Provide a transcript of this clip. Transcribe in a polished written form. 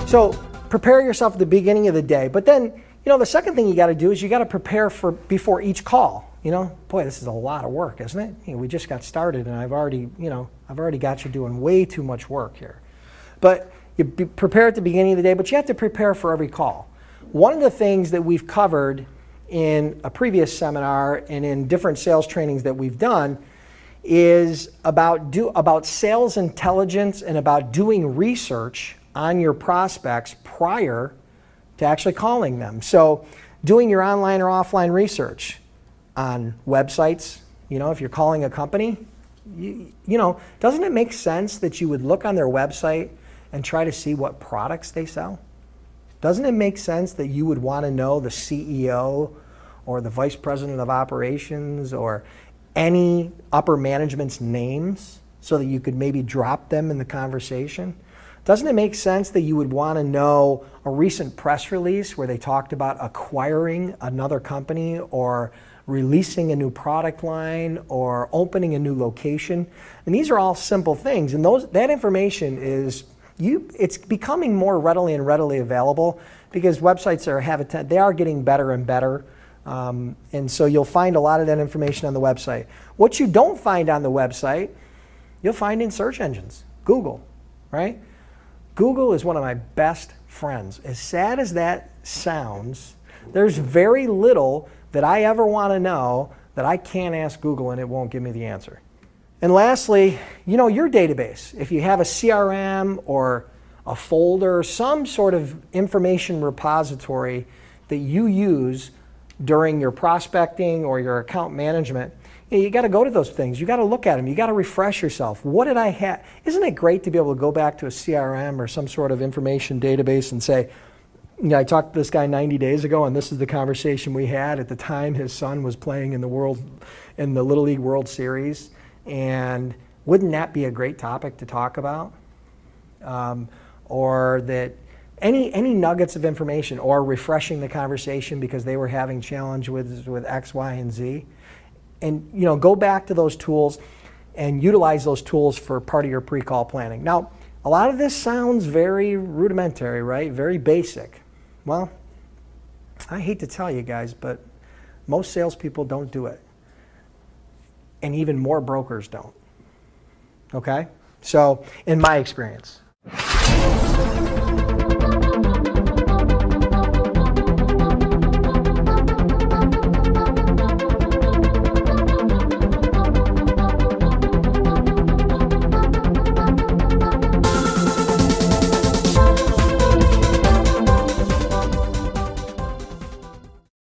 So prepare yourself at the beginning of the day. But then, the second thing you got to do is you got to prepare for before each call. Boy, this is a lot of work, isn't it? We just got started, and I've already got you doing way too much work here. But you prepare at the beginning of the day, but you have to prepare for every call. One of the things that we've covered in a previous seminar and in different sales trainings that we've done is about sales intelligence and about doing research on your prospects prior to actually calling them. So doing your online or offline research on websites, if you're calling a company, doesn't it make sense that you would look on their website and try to see what products they sell? Doesn't it make sense that you would want to know the CEO or the vice president of operations or any upper management's names so that you could maybe drop them in the conversation? Doesn't it make sense that you would want to know a recent press release where they talked about acquiring another company or releasing a new product line or opening a new location? And these are all simple things, and that information it's becoming more readily available because websites they are getting better and better. And so you'll find a lot of that information on the website. What you don't find on the website, you'll find in search engines. Google, right? Google is one of my best friends. As sad as that sounds, there's very little that I ever want to know that I can't ask Google and it won't give me the answer. And lastly, your database. If you have a CRM or a folder, some sort of information repository that you use during your prospecting or your account management, you got to go to those things. You got to look at them. You got to refresh yourself. What did I have? Isn't it great to be able to go back to a CRM or some sort of information database and say, I talked to this guy 90 days ago, and this is the conversation we had. At the time, his son was playing in the Little League World Series, and wouldn't that be a great topic to talk about? Or that any nuggets of information, or refreshing the conversation because they were having challenge with X, Y, and Z. And go back to those tools and utilize those tools for part of your pre-call planning. Now, a lot of this sounds very rudimentary, right? Very basic. Well, I hate to tell you guys, but most salespeople don't do it. And even more brokers don't. Okay? So, in my experience.